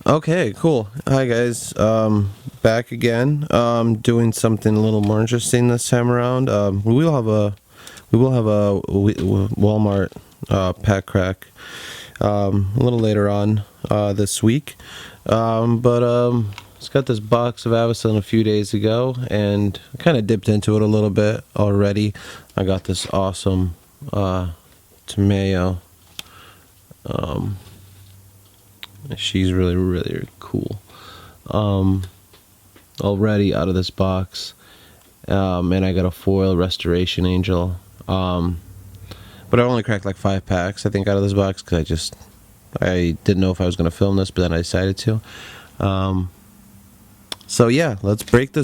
Okay, cool. Hi guys. Back again. Doing something a little more interesting this time around. We will have a Walmart pack crack a little later on this week. Just got this box of Avacyn a few days ago, and I kind of dipped into it a little bit already. I got this awesome tomato. She's really cool. Already out of this box, and I got a foil restoration angel. But I only cracked like 5 packs, I think, out of this box because I didn't know if I was going to film this, but then I decided to. So yeah, let's break the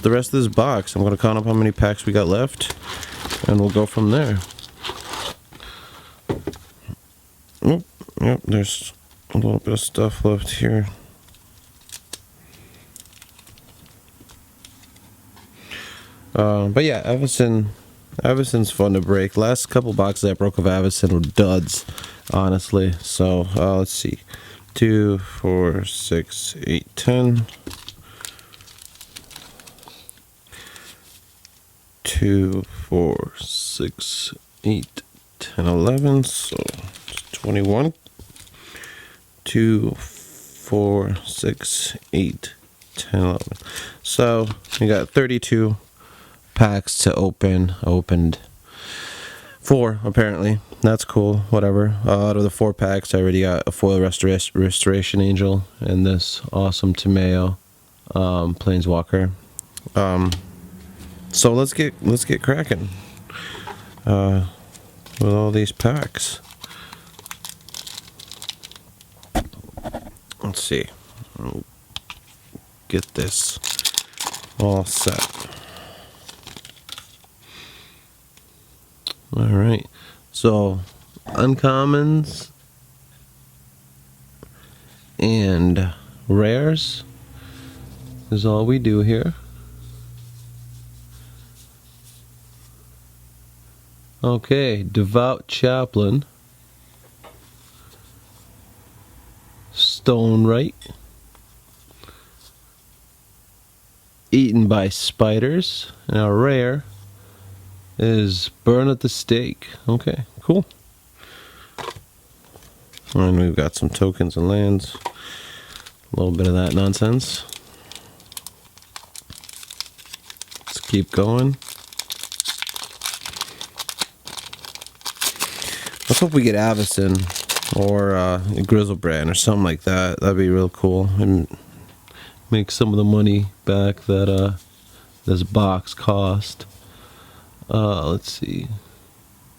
rest of this box. I'm going to count up how many packs we got left, and we'll go from there. Oh, yep, there's a little bit of stuff left here. But yeah, Avacyn's fun to break. Last couple boxes I broke of Avacyn were duds, honestly. So let's see, 2, 4, 6, 8, 10. 2, 4, 6, 8, 10, 11. So 21. 2, 4, 6, 8, 10, 11. So we got 32 packs to open. I opened 4 apparently. That's cool. Whatever. Out of the 4 packs, I already got a foil restoration angel and this awesome tomato planeswalker. So let's get cracking with all these packs. Let's see. I'll get this all set. Alright. So, uncommons and rares is all we do here. Okay, Devout Chaplain. Stone Right. Eaten by Spiders. And our rare is Burn at the Stake. Okay, cool. And we've got some tokens and lands. A little bit of that nonsense. Let's keep going. Let's hope we get Avacyn or Grizzlebrand or something like that. That'd be real cool and make some of the money back that this box cost. Let's see.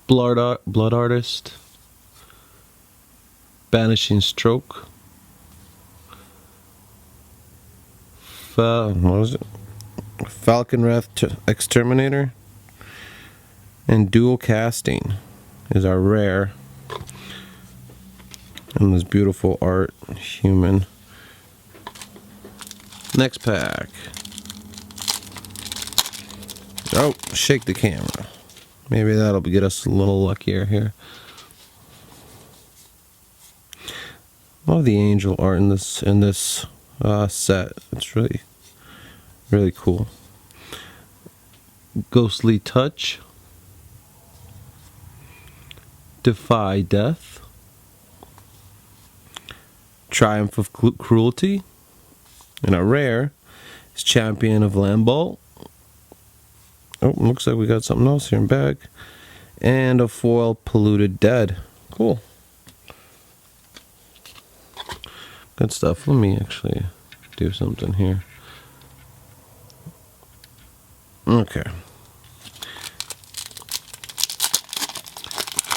Blood Artist. Banishing Stroke. What was it? Falconwrath Exterminator. And Dual Casting is our rare. And this beautiful art human. Next pack. Oh, shake the camera. Maybe that'll get us a little luckier here. Love the angel art in this set. It's really cool. Ghostly Touch. Defy Death. Triumph of Cruelty. And a rare is Champion of Lamball. Oh, looks like we got something else here in bag. And a foil Polluted Dead. Cool. Good stuff. Let me actually do something here. Okay.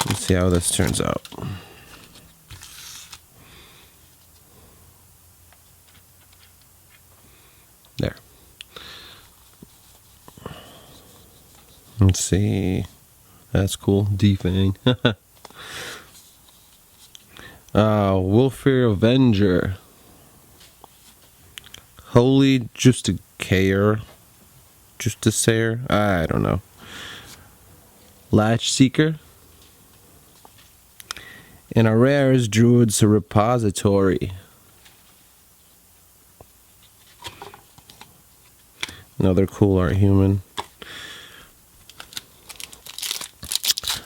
Let's see how this turns out. There. Let's see. That's cool. Defang. Wolfir Avenger. Holy Justicator. I don't know. Latch Seeker. And our rare is Druid's Repository. Another cool art human.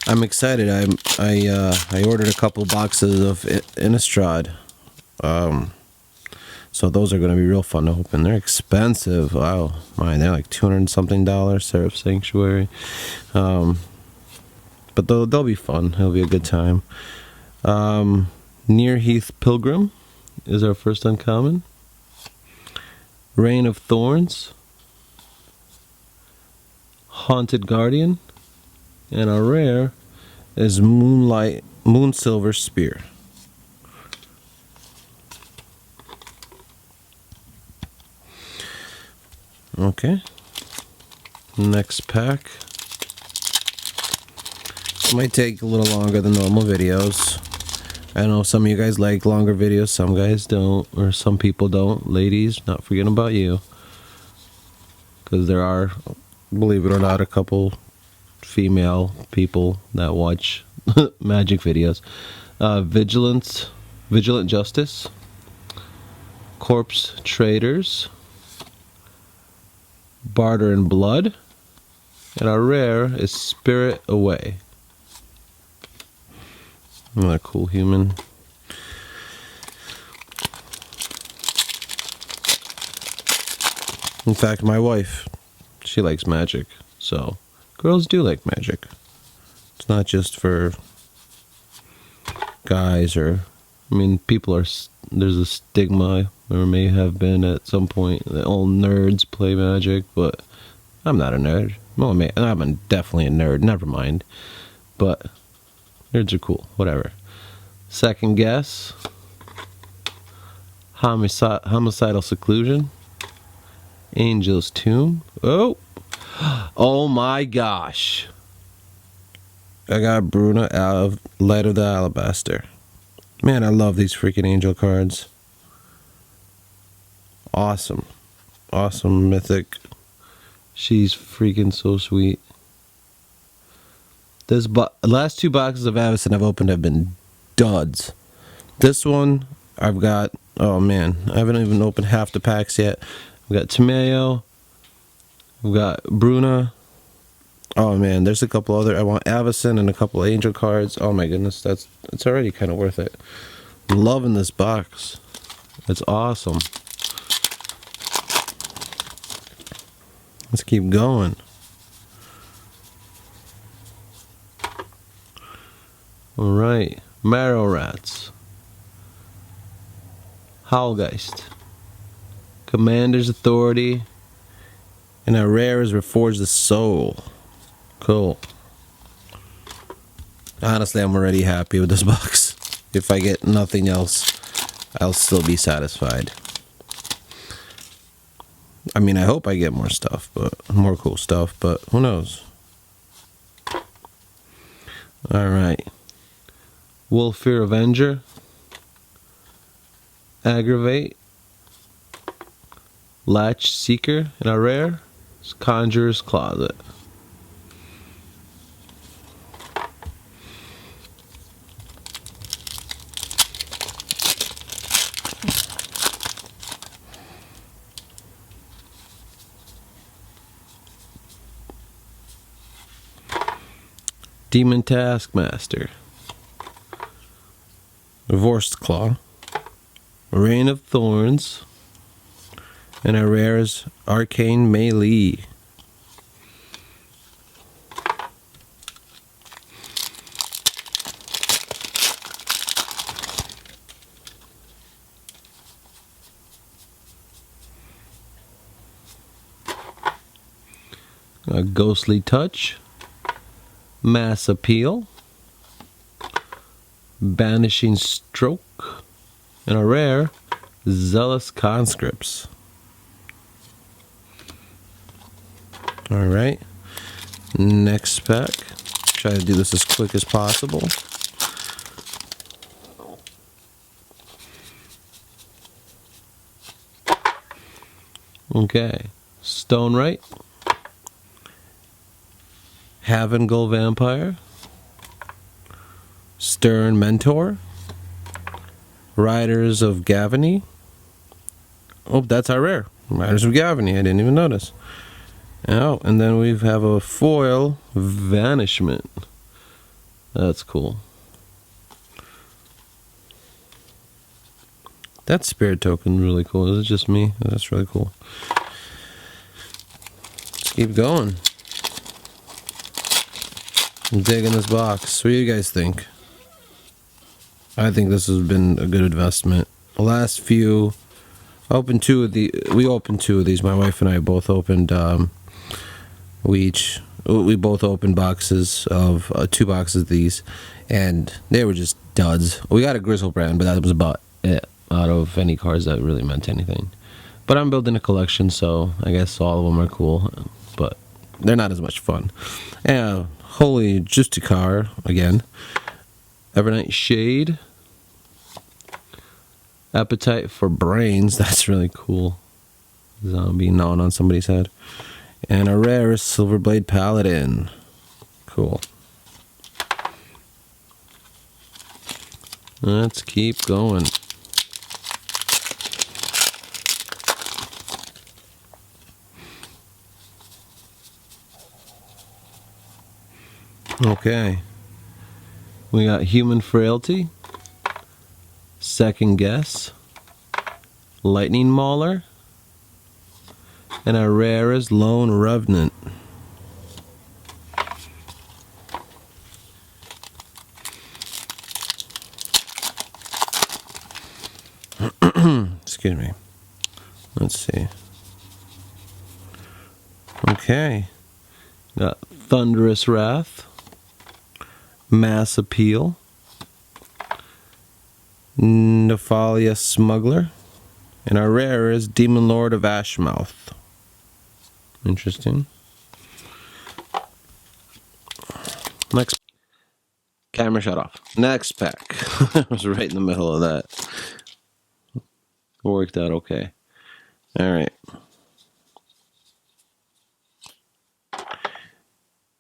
I'm excited. I ordered a couple boxes of Innistrad. So those are going to be real fun to open. They're expensive. Wow, they're like $200 and something. Seraph Sanctuary. But they'll be fun. It'll be a good time. Near Heath Pilgrim is our first uncommon. Reign of Thorns. Haunted Guardian. And our rare is Moonsilver Spear. Okay. Next pack. Might take a little longer than normal videos. I know some of you guys like longer videos, some guys don't, or some people don't. Ladies, not forgetting about you. Because there are, believe it or not, a couple female people that watch magic videos. Vigilant Justice, Corpse Traders, Barter and Blood, and our rare is Spirit Away. Another cool human. In fact, my wife, she likes magic, so girls do like magic. It's not just for guys, or, I mean, people are, there's a stigma, or may have been at some point, that all nerds play magic, but I'm not a nerd. Well, I'm definitely a nerd, never mind. But nerds are cool, whatever. Second Guess. Homicidal Seclusion. Angel's Tomb. Oh my gosh. I got Bruna out of Light of the Alabaster. Man, I love these freaking angel cards. Awesome. Awesome Mythic. She's freaking so sweet. This last two boxes of Avacyn I've opened have been duds. This one, I've got, oh man, I haven't even opened half the packs yet. I've got Tomeo. We've got Bruna. Oh man, there's a couple other. I want Avacyn and a couple of angel cards. Oh my goodness, it's already kind of worth it. I'm loving this box. It's awesome. Let's keep going. All right, Marrow Rats, Howlgeist, Commander's Authority, and our rare is Reforged the Soul. Cool. Honestly, I'm already happy with this box. If I get nothing else, I'll still be satisfied. I mean, I hope I get more stuff, but more cool stuff, but who knows? Alright. Wolfir Avenger. Aggravate. Latch Seeker. And our rare is Conjurer's Closet. Demon Taskmaster. Divorced Claw. Reign of Thorns. And our rare is Arcane Melee. A Ghostly Touch. Mass Appeal. Banishing Stroke. And a rare, Zealous Conscripts. Alright. Next pack. Try to do this as quick as possible. Okay. Stonewright. Havengull Vampire. Stern Mentor, Riders of Gavany. Oh, that's our rare. Riders of Gavany. I didn't even notice. Oh, and then we have a foil Vanishment. That's cool. That spirit token really cool. Is it just me? That's really cool. Let's keep going. I'm digging this box. What do you guys think? I think this has been a good investment. The last few, we opened two of these. My wife and I both opened. We both opened boxes of 2 boxes of these, and they were just duds. We got a Grizzlebrand, but that was about it out of any cards that really meant anything. But I'm building a collection, so I guess all of them are cool, but they're not as much fun. And Holy Justicar again. Evernight Shade. Appetite for Brains. That's really cool. Zombie gnawing on somebody's head. And a rare Silverblade Paladin. Cool. Let's keep going. Okay. We got Human Frailty. Second Guess. Lightning Mauler. And our rare is Lone Revenant. Excuse me. Let's see. Okay. Got Thunderous Wrath. Mass Appeal. Nephalia Smuggler. And our rare is Demon Lord of Ashmouth. Interesting. Next. Camera shut off. Next pack. I was right in the middle of that. Worked out okay. Alright.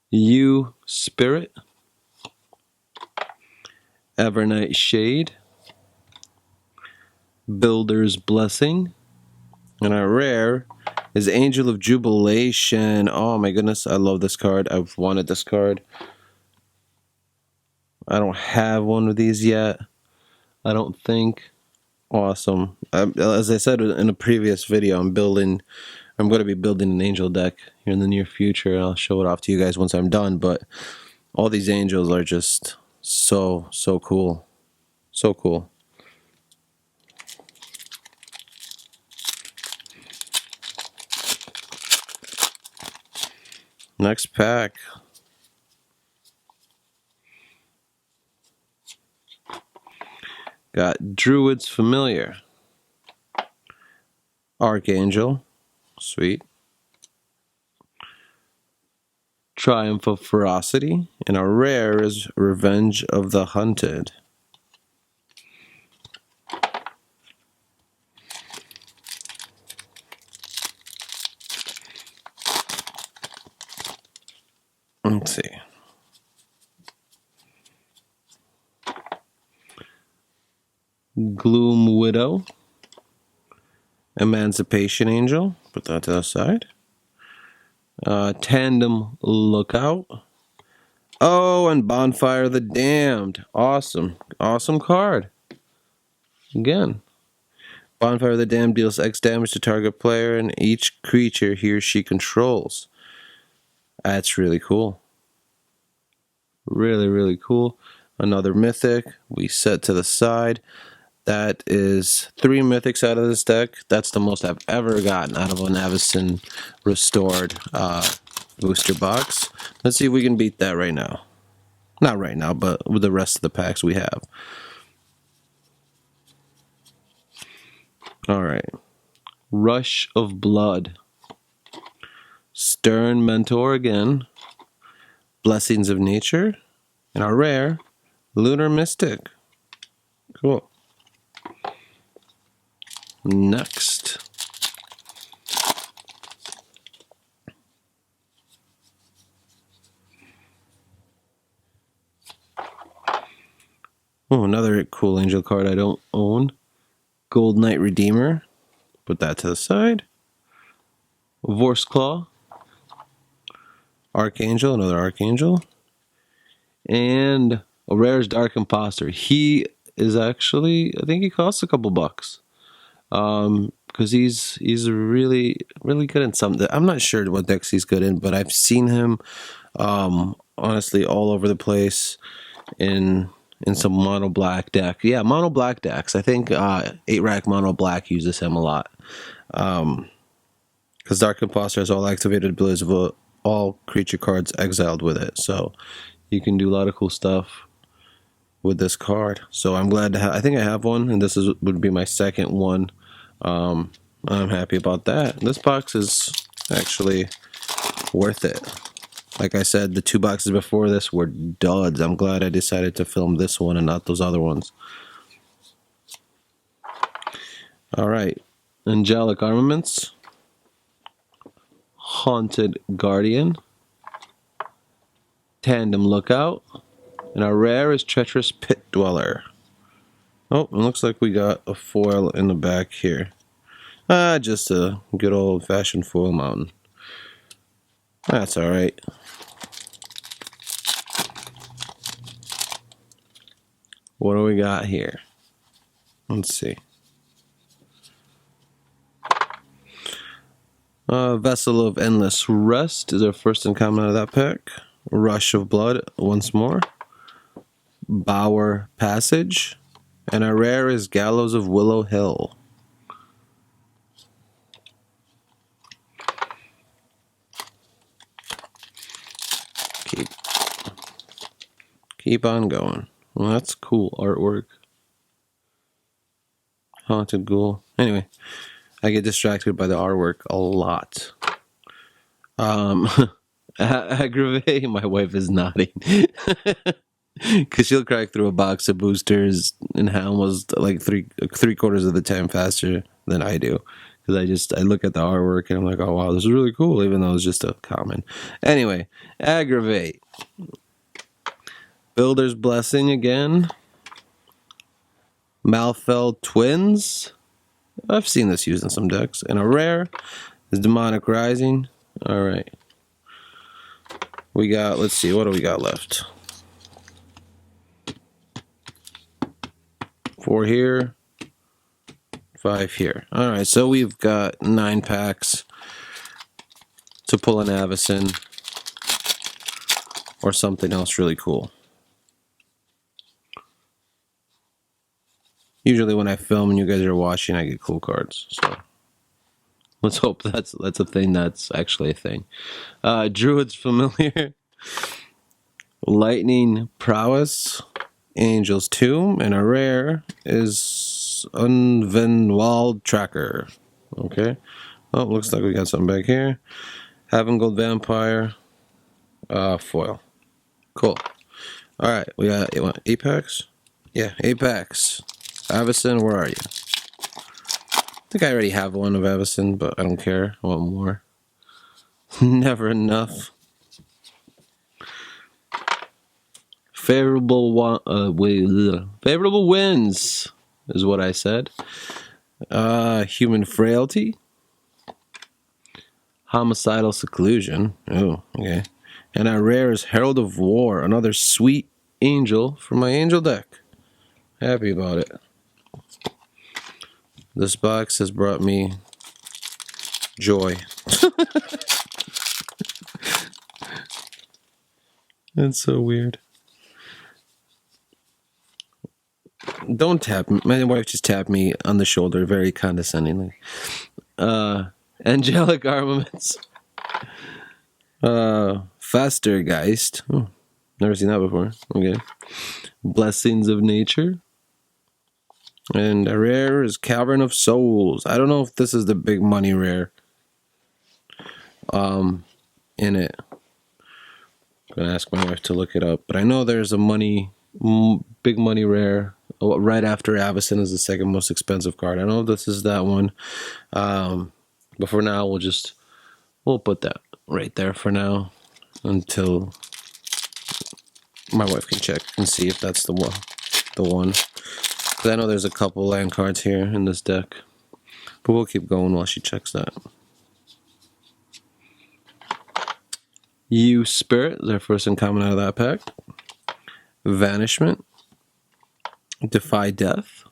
You Spirit. Evernight Shade. Builder's Blessing. And our rare is Angel of Jubilation. Oh my goodness, I love this card. I've wanted this card. I don't have one of these yet. I don't think. Awesome. As I said in a previous video, I'm going to be building an angel deck here in the near future. I'll show it off to you guys once I'm done. But all these angels are just so cool. So cool. Next pack. Got Druid's Familiar. Archangel. Sweet. Triumph of Ferocity. And our rare is Revenge of the Hunted. Let's see. Gloom Widow. Emancipation Angel. Put that to the side. Tandem Lookout. Oh, and Bonfire the Damned. Awesome. Awesome card. Again. Bonfire the Damned deals X damage to target player and each creature he or she controls. That's really cool. Really cool. Another Mythic. We set to the side. That is 3 Mythics out of this deck. That's the most I've ever gotten out of an Avacyn Restored booster box. Let's see if we can beat that right now. Not right now, but with the rest of the packs we have. Alright. Rush of Blood. Stern Mentor again. Blessings of Nature. And our rare, Lunar Mystic. Cool. Next. Oh, another cool angel card I don't own. Gold Knight Redeemer. Put that to the side. Vorse Claw. Archangel, another Archangel. And a Rare's Dark Imposter. He is actually, I think he costs a couple bucks. Because he's really good in some. I'm not sure what decks he's good in, but I've seen him honestly all over the place in some mono black deck. Yeah, mono black decks. I think 8-rack mono black uses him a lot. Because Dark Imposter has all activated abilities of all creature cards exiled with it, so you can do a lot of cool stuff with this card. So I'm glad to have. I think I have one, and this would be my second one. I'm happy about that. This box is actually worth it. Like I said, the 2 boxes before this were duds. I'm glad I decided to film this one and not those other ones. Alright. Angelic Armaments. Haunted Guardian. Tandem Lookout. And our rare is Treacherous Pit Dweller. Oh, it looks like we got a foil in the back here. Just a good old-fashioned foil mountain. That's alright. What do we got here? Let's see. Vessel of Endless Rest is our first uncommon out of that pack. Rush of Blood once more. Bower Passage. And our rare is Gallows of Willow Hill. Keep on going. Well, that's cool artwork. Haunted Ghoul. Anyway, I get distracted by the artwork a lot. Aggravate, my wife is nodding. Because she'll crack through a box of boosters in almost like three quarters of the time faster than I do. Because I look at the artwork and I'm like, oh wow, this is really cool, even though it's just a common. Anyway, Aggravate. Builder's Blessing again. Malfell Twins. I've seen this used in some decks. And a rare is Demonic Rising. Alright. We got, let's see, what do we got left? 4 here. 5 here. Alright, so we've got 9 packs to pull an Avacyn or something else really cool. Usually when I film and you guys are watching, I get cool cards. So let's hope that's a thing that's actually a thing. Druid's Familiar. Lightning Prowess. Angel's Tomb. And a rare is Unvenwald Tracker. Okay. Oh, looks like we got something back here. Having Gold Vampire. Foil. Cool. Alright, we got 8 packs? Yeah, 8 packs. Avacyn, where are you? I think I already have one of Avacyn, but I don't care. I want more. Never enough. Favorable Winds is what I said. Human Frailty. Homicidal Seclusion. Oh, okay. And our rare is Herald of War, another sweet angel for my angel deck. Happy about it. This box has brought me joy. That's so weird. Don't tap me. My wife just tapped me on the shoulder very condescendingly. Angelic Armaments. Fastergeist. Oh, never seen that before. Okay. Blessings of Nature. And a rare is Cavern of Souls. I don't know if this is the big money rare in it. I'm going to ask my wife to look it up. But I know there's a big money rare right after Avacyn is the second most expensive card. I don't know if this is that one. But for now, we'll put that right there for now until my wife can check and see if that's the one. the one. 'Cause I know there's a couple land cards here in this deck. But we'll keep going while she checks that. You Spirit is our first uncommon out of that pack. Vanishment. Defy Death.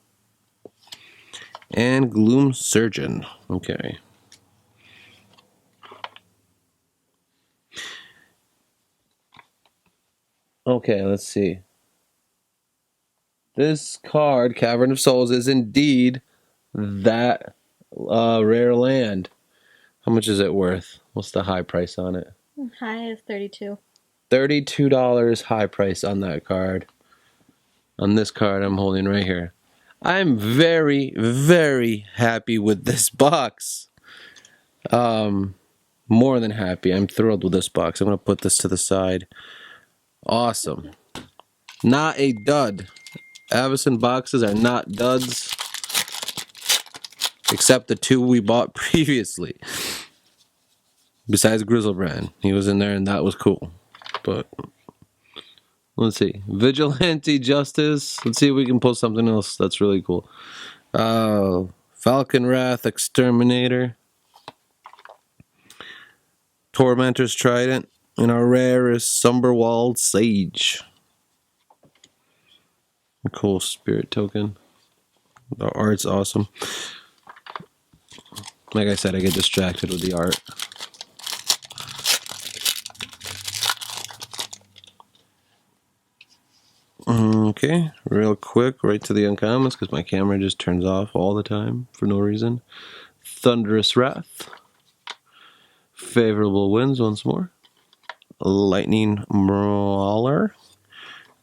And Gloom Surgeon. Okay. Okay, let's see. This card, Cavern of Souls, is indeed that rare land. How much is it worth? What's the high price on it? High is $32. $32 high price on that card. On this card I'm holding right here. I'm very, very happy with this box. More than happy. I'm thrilled with this box. I'm going to put this to the side. Awesome. Not a dud. Avacyn boxes are not duds. Except the two we bought previously. Besides Grizzlebrand. He was in there and that was cool. But let's see. Vigilante Justice. Let's see if we can pull something else that's really cool. Falcon Wrath Exterminator. Tormentor's Trident. And our rare is Somberwald Sage. A cool spirit token. The art's awesome. Like I said, I get distracted with the art. Okay, real quick, right to the uncommons, because my camera just turns off all the time for no reason. Thunderous Wrath. Favorable Winds once more. Lightning Mauler.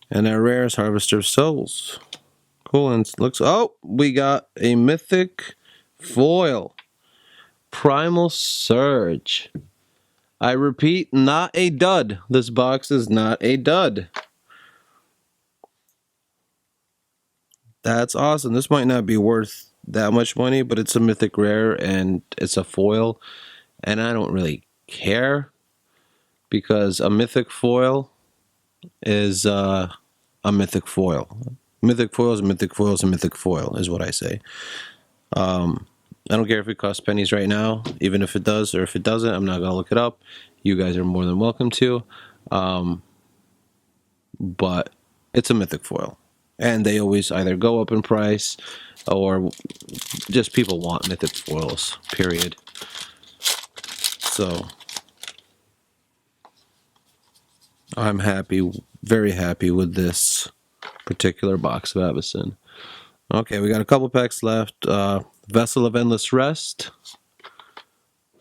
And our rare is Harvester of Souls. Cool, and it looks... Oh, we got a Mythic foil. Primal Surge. I repeat, not a dud. This box is not a dud. That's awesome. This might not be worth that much money, but it's a Mythic rare and it's a foil. And I don't really care because a Mythic foil is a Mythic foil. Mythic foil is a Mythic foil is a Mythic foil is what I say. I don't care if it costs pennies right now, even if it does or if it doesn't. I'm not going to look it up. You guys are more than welcome to. But it's a Mythic foil. And they always either go up in price or just people want Mythic foils, period. So I'm happy, very happy with this particular box of Avacyn. Okay, we got a couple packs left. Vessel of Endless Rest,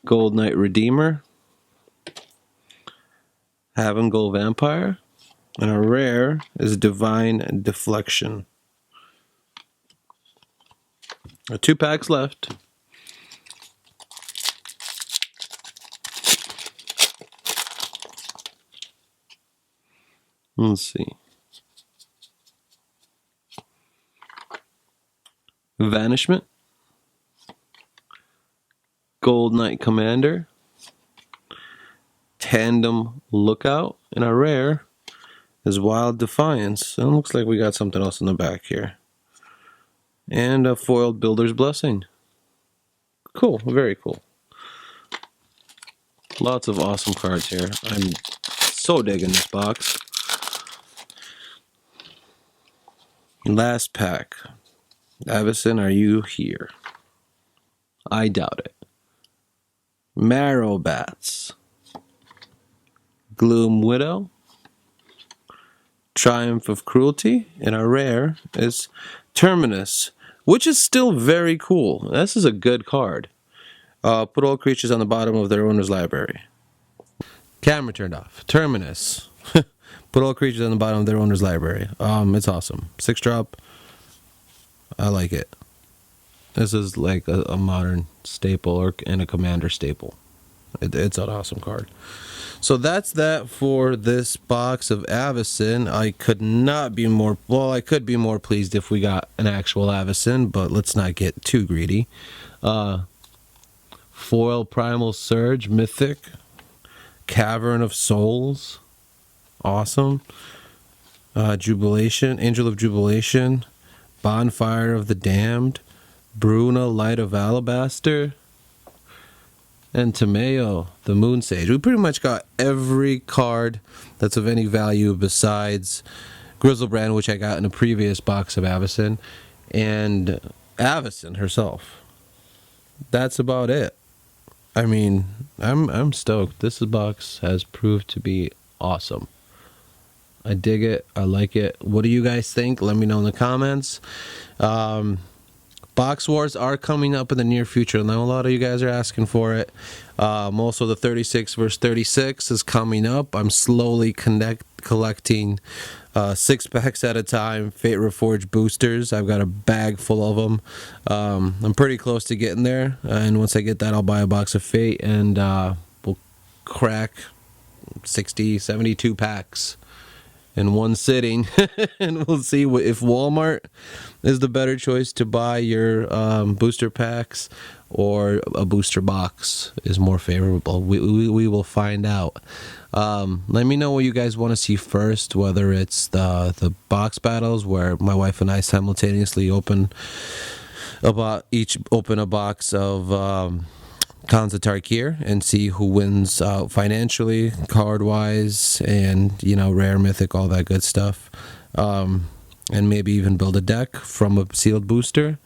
Gold Knight Redeemer, Havengold Vampire, and a rare is Divine Deflection. 2 packs left. Let's see. Vanishment, Gold Knight Commander, Tandem Lookout, and a rare is Wild Defiance. And it looks like we got something else in the back here. And a foiled Builder's Blessing. Cool, very cool. Lots of awesome cards here. I'm so digging this box. Last pack. Avacyn, are you here? I doubt it. Marrow Bats. Gloom Widow. Triumph of Cruelty. And our rare is Terminus, which is still very cool. This is a good card. Put all creatures on the bottom of their owner's library. Camera turned off. Terminus. Put all creatures on the bottom of their owner's library. It's awesome. 6-drop. I like it. This is like a modern staple and a commander staple. It's an awesome card. So that's that for this box of Avacyn. I could not be more... Well, I could be more pleased if we got an actual Avacyn, but let's not get too greedy. Foil Primal Surge, Mythic. Cavern of Souls. Awesome. Jubilation, Angel of Jubilation, Bonfire of the Damned, Bruna, Light of Alabaster, and Tomeo, the Moon Sage. We pretty much got every card that's of any value besides Grizzlebrand, which I got in a previous box of Avacyn, and Avacyn herself. That's about it. I mean, I'm stoked. This box has proved to be awesome. I dig it. I like it. What do you guys think? Let me know in the comments. Box Wars are coming up in the near future. I know a lot of you guys are asking for it. Also, the 36 versus 36 is coming up. I'm slowly collecting 6 packs at a time, Fate Reforged boosters. I've got a bag full of them. I'm pretty close to getting there. And once I get that, I'll buy a box of Fate and we'll crack 60, 72 packs in one sitting. And we'll see if Walmart is the better choice to buy your booster packs or a booster box is more favorable. We will find out. Let me know what you guys want to see first, whether it's the box battles where my wife and I simultaneously open a box of Khans of Tarkir and see who wins financially, card-wise, and, you know, rare, mythic, all that good stuff. And maybe even build a deck from a sealed booster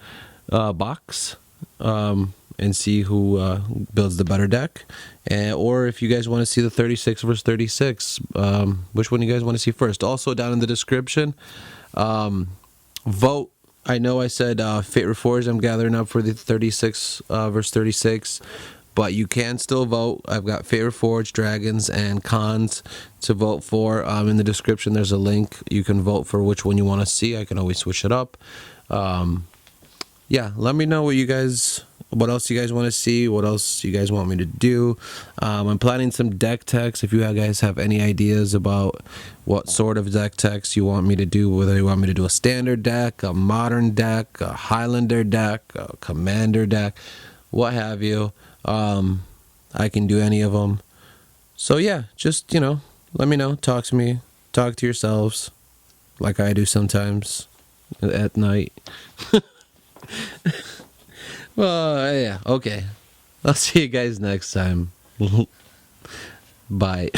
box and see who builds the better deck. Or if you guys want to see the 36 versus 36, which one you guys want to see first? Also, down in the description, vote. I know I said Fate Reforged, I'm gathering up for the 36 versus 36, but you can still vote. I've got Fate Reforged, Dragons, and Khans to vote for. In the description, there's a link. You can vote for which one you want to see. I can always switch it up. Yeah, let me know what else you guys want to see, what else you guys want me to do. I'm planning some deck techs. If you guys have any ideas about what sort of deck techs you want me to do, whether you want me to do a standard deck, a modern deck, a Highlander deck, a Commander deck, what have you, I can do any of them. So yeah, just, you know, let me know. Talk to me. Talk to yourselves like I do sometimes at night. Well, yeah, okay. I'll see you guys next time. Bye.